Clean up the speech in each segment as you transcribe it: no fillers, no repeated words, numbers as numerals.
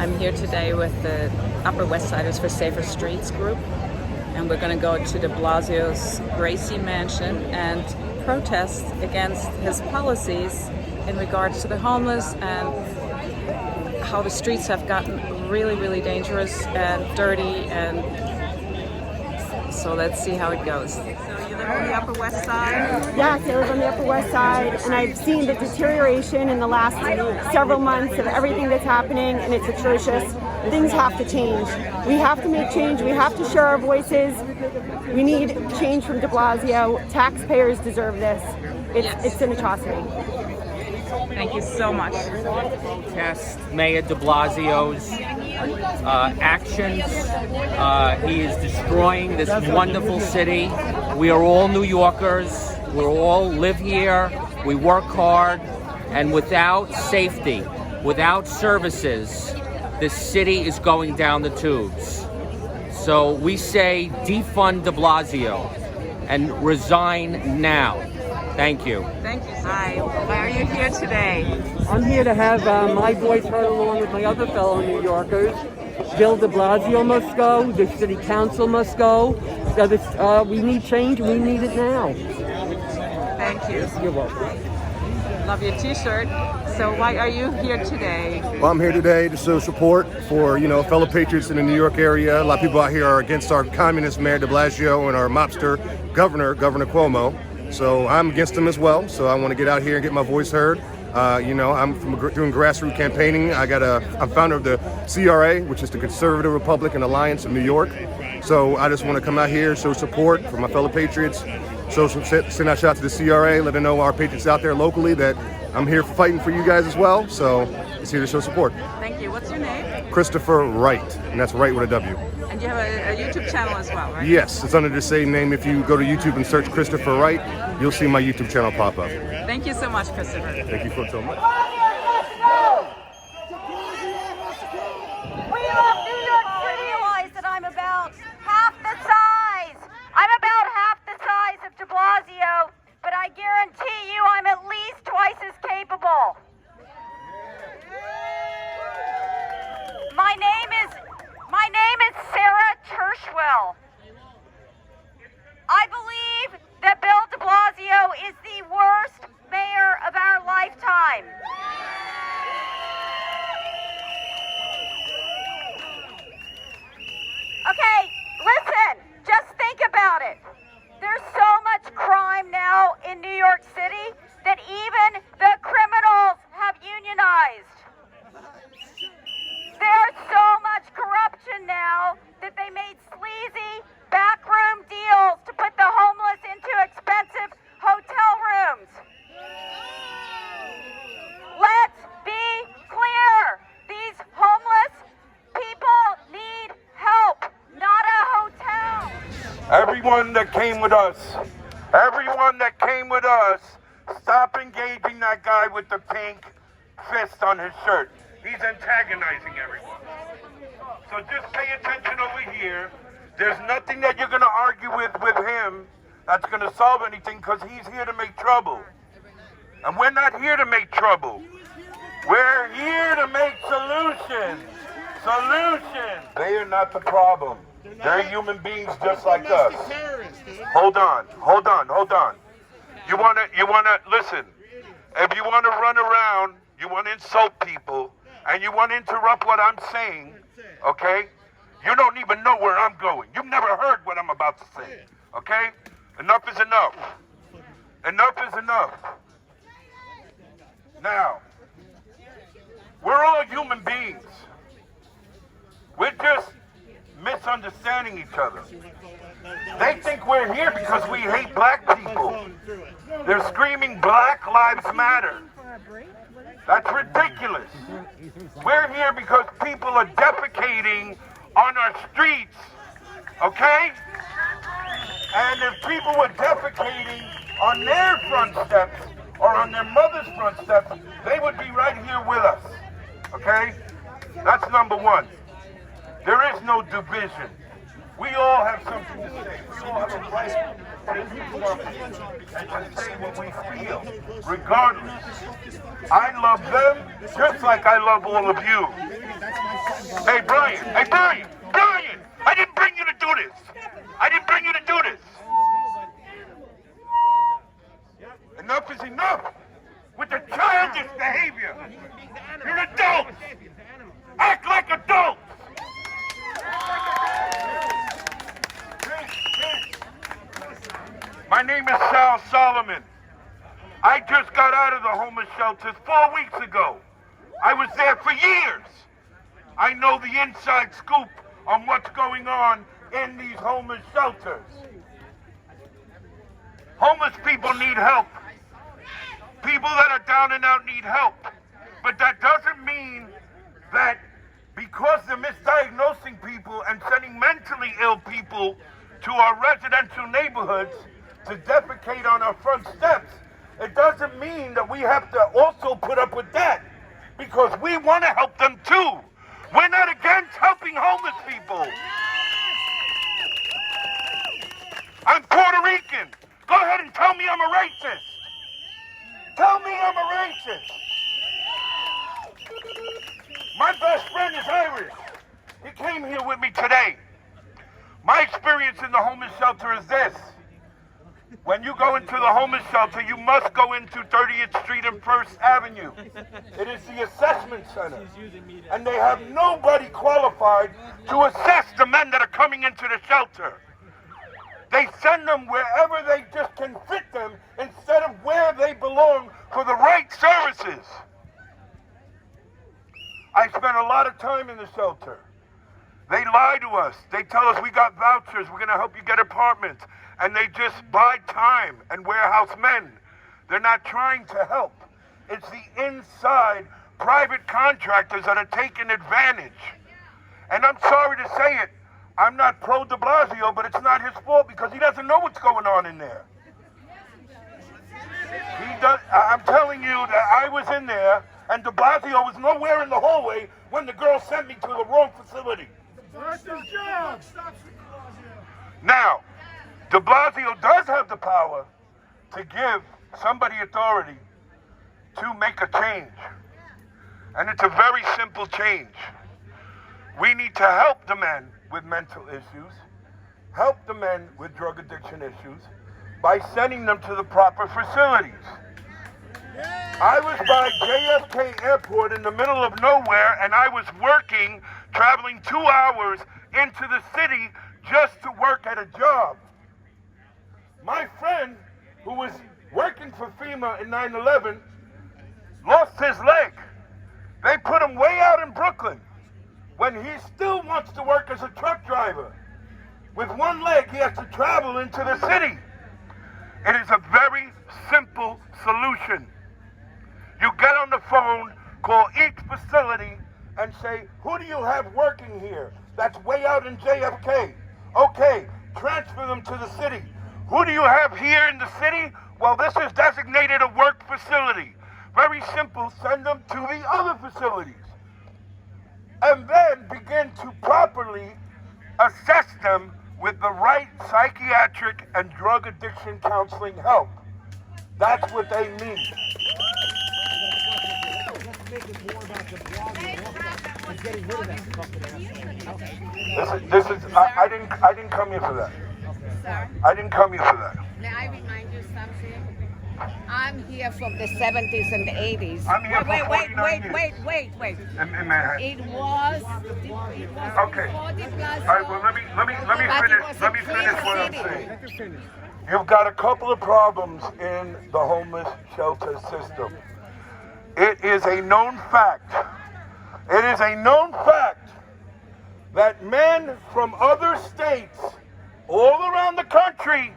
I'm here today with the Upper West Siders for Safer Streets group, and we're going to go to DeBlasio's Gracie mansion and protest against his policies in regards to the homeless and how the streets have gotten really, really dangerous and dirty, and so let's see how it goes. So you live on the Upper West Side? Yes, I live on the Upper West Side, and I've seen the deterioration in the last several months of everything that's happening, and it's atrocious. Things have to change. We have to make change. We have to share our voices. We need change from DeBlasio. Taxpayers deserve this. It's an atrocity. Thank you so much. Test Mayor DeBlasio's actions. He is destroying this wonderful city. We are all New Yorkers. We all live here. We work hard. And without safety, without services, the city is going down the tubes. So we say defund DeBlasio and resign now. Thank you. Thank you. Hi. Why are you here today? I'm here to have my voice heard along with my other fellow New Yorkers. Bill DeBlasio must go. The city council must go. We need change. We need it now. Thank you. You're welcome. Love your t-shirt. So why are you here today? Well, I'm here today to show support for, fellow patriots in the New York area. A lot of people out here are against our communist Mayor DeBlasio and our mobster Governor Cuomo. So I'm against him as well. So I want to get out here and get my voice heard. I'm doing grassroots campaigning. I'm founder of the CRA, which is the Conservative Republican Alliance of New York. So I just want to come out here, show support for my fellow patriots, send out shout to the CRA, let them know our patriots out there locally that I'm here fighting for you guys as well. So it's here to show support. Thank you. What's your name? Christopher Wright, and that's Wright with a W. And you have a YouTube channel as well, right? Yes, it's under the same name. If you go to YouTube and search Christopher Wright, you'll see my YouTube channel pop up. Thank you so much, Christopher. Thank you so much. We love New York City. Realize that I'm about half the size. I'm about half the size of DeBlasio, but I guarantee you I'm at least twice as capable. My name is Sarah Tershwell. I believe that Bill DeBlasio is the worst mayor of our lifetime. Okay, listen, just think about it. There's so much crime now in New York City that even the criminals have unionized. There's so much corruption now that they made sleazy backroom deals to put the homeless into expensive hotel rooms. Let's be clear. These homeless people need help, not a hotel. Everyone that came with us, stop engaging that guy with the pink fist on his shirt. He's antagonizing everyone. So just pay attention over here. There's nothing that you're going to argue with him that's going to solve anything, because he's here to make trouble. And we're not here to make trouble. We're here to make solutions. Solutions. They are not the problem. They're human beings just like us. Hold on. You wanna listen. If you wanna run around, you wanna insult people, and you wanna interrupt what I'm saying, okay? You don't even know where I'm going. You've never heard what I'm about to say, okay? Enough is enough. Enough is enough. Now, we're all human beings. We're just misunderstanding each other. They think we're here because we hate black people. They're screaming Black Lives Matter. That's ridiculous. We're here because people are defecating on our streets, okay? And if people were defecating on their front steps or on their mother's front steps, they would be right here with us, okay? That's number one. There is no division. We all have something to say. We all have a right to speak our opinions and to say what we feel, regardless. I love them just like I love all of you. Hey, Brian. Hey, Brian. Brian! I didn't bring you to do this. I didn't bring you to do this. Enough is enough with the childish behavior. You're adults. Act like adults. My name is Sal Solomon. I just got out of the homeless shelters 4 weeks ago. I was there for years. I know the inside scoop on what's going on in these homeless shelters. Homeless people need help. People that are down and out need help. But that doesn't mean that because they're misdiagnosing people and sending mentally ill people to our residential neighborhoods to defecate on our front steps, it doesn't mean that we have to also put up with that, because we want to help them too. We're not against helping homeless people. I'm Puerto Rican. Go ahead and tell me I'm a racist. Tell me I'm a racist. My best friend is Irish. He came here with me today. My experience in the homeless shelter is this. When you go into the homeless shelter, you must go into 30th Street and 1st Avenue. It is the assessment center. And they have nobody qualified to assess the men that are coming into the shelter. They send them wherever they just can fit them instead of where they belong for the right services. I spent a lot of time in the shelter. They lie to us. They tell us we got vouchers, we're going to help you get apartments. And they just buy time and warehouse men. They're not trying to help. It's the inside private contractors that are taking advantage. And I'm sorry to say it, I'm not pro DeBlasio, but it's not his fault because he doesn't know what's going on in there. I'm telling you that I was in there and DeBlasio was nowhere in the hallway when the girl sent me to the wrong facility. Now, DeBlasio does have the power to give somebody authority to make a change. And it's a very simple change. We need to help the men with mental issues, help the men with drug addiction issues by sending them to the proper facilities. I was by JFK Airport in the middle of nowhere and I was working, traveling 2 hours into the city just to work at a job. My friend, who was working for FEMA in 9/11, lost his leg. They put him way out in Brooklyn when he still wants to work as a truck driver. With one leg, he has to travel into the city. It is a very simple solution. You get on the phone, call each facility, and say, who do you have working here? That's way out in JFK. Okay, transfer them to the city. Who do you have here in the city? Well, this is designated a work facility. Very simple, send them to the other facilities. And then begin to properly assess them with the right psychiatric and drug addiction counseling help. That's what they need. I didn't come here for that. Sir, I didn't come here for that. may I remind you something? I'm here from the 70s and the 80s. I'm here for 49 years. Wait. In Manhattan. It was Okay. before DeBlasio. All right, well, let me finish what I'm city. saying. You've got a couple of problems in the homeless shelter system. It is a known fact. It is a known fact that men from other states all around the country,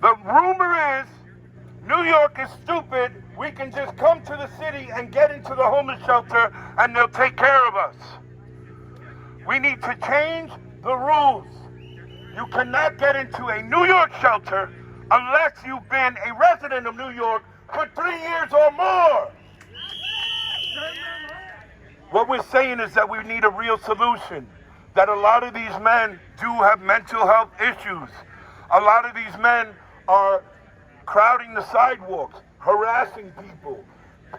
the rumor is New York is stupid. We can just come to the city and get into the homeless shelter and they'll take care of us. We need to change the rules. You cannot get into a New York shelter unless you've been a resident of New York for 3 years or more. What we're saying is that we need a real solution, that a lot of these men do have mental health issues. A lot of these men are crowding the sidewalks, harassing people.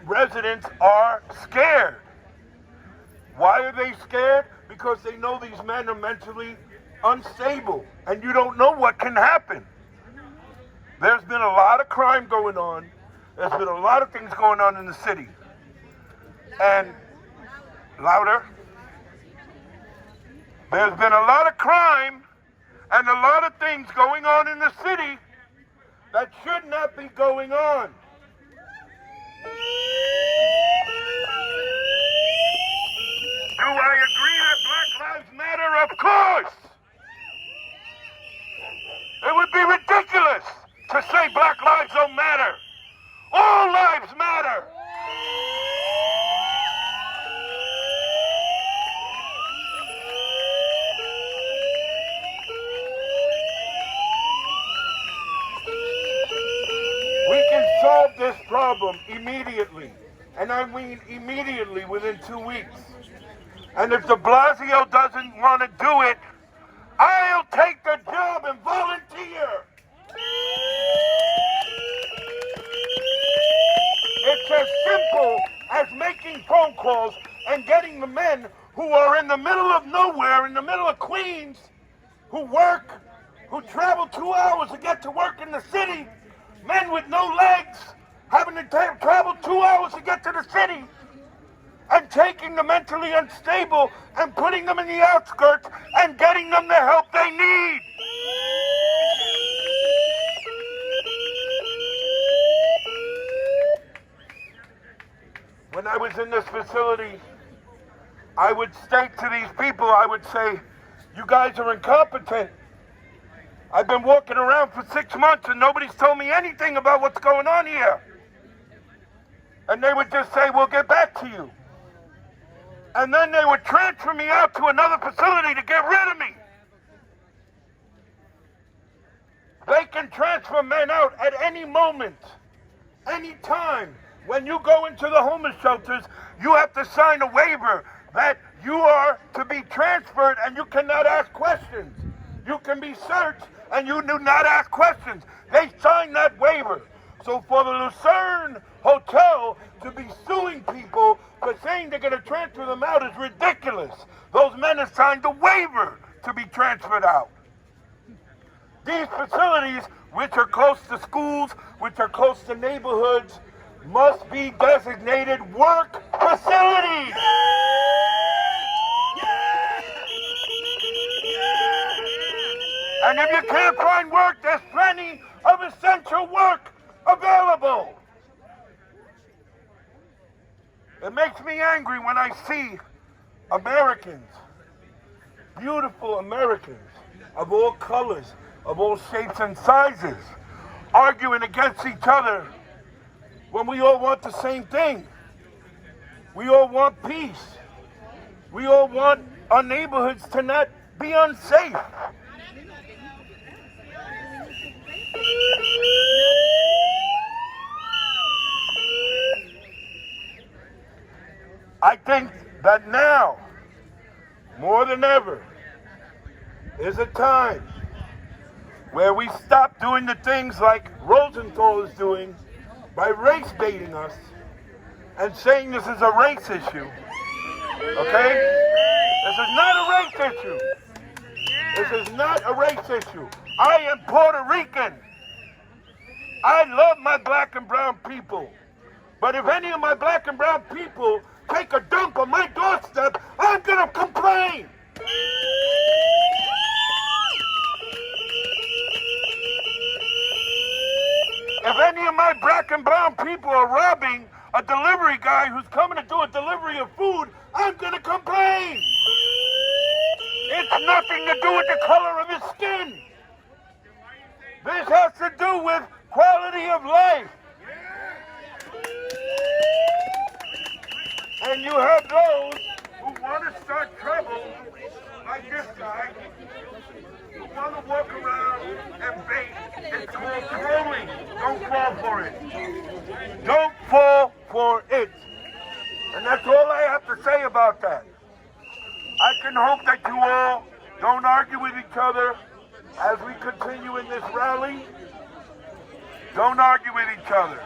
Residents are scared. Why are they scared? Because they know these men are mentally unstable, and you don't know what can happen. There's been a lot of crime going on. There's been a lot of things going on in the city. And louder. There's been a lot of crime and a lot of things going on in the city that should not be going on. Do I agree that Black Lives Matter? Of course! It would be ridiculous to say Black lives don't matter. All lives matter. We can solve this problem immediately. And I mean immediately, within 2 weeks. And if DeBlasio doesn't want to do it, I'll take the job and volunteer. It's as simple as making phone calls and getting the men who are in the middle of nowhere, in the middle of Queens, who work, who travel 2 hours to get to work in the city, men with no legs, having to travel 2 hours to get to the city, and taking the mentally unstable and putting them in the outskirts and getting them the help they need. When I was in this facility, I would state to these people, I would say, you guys are incompetent. I've been walking around for 6 months and nobody's told me anything about what's going on here. And they would just say, we'll get back to you. And then they would transfer me out to another facility to get rid of me. They can transfer men out at any moment, any time. When you go into the homeless shelters, you have to sign a waiver that you are to be transferred and you cannot ask questions. You can be searched and you do not ask questions. They sign that waiver. So for the Lucerne Hotel to be suing people for saying they're going to transfer them out is ridiculous. Those men have signed a waiver to be transferred out. These facilities, which are close to schools, which are close to neighborhoods, must be designated work facilities. And if you can't find work, there's plenty of essential work available. It makes me angry when I see Americans, beautiful Americans of all colors, of all shapes and sizes, arguing against each other when we all want the same thing. We all want peace. We all want our neighborhoods to not be unsafe. I think that now, more than ever, is a time where we stop doing the things like Rosenthal is doing by race baiting us and saying this is a race issue. Okay? This is not a race issue. This is not a race issue. I am Puerto Rican. I love my black and brown people. But if any of my black and brown people take a dump on my doorstep, I'm gonna complain. If any of my black and brown people are robbing a delivery guy who's coming to do a delivery of food, I'm gonna complain. It's nothing to do with the color of his skin. This has to do with quality of life. And you have those who want to start trouble, like this guy, who want to walk around and bait. It's called trolling. Don't fall for it. Don't fall for it. And that's all I have to say about that. I can hope that you all don't argue with each other as we continue in this rally. Don't argue with each other.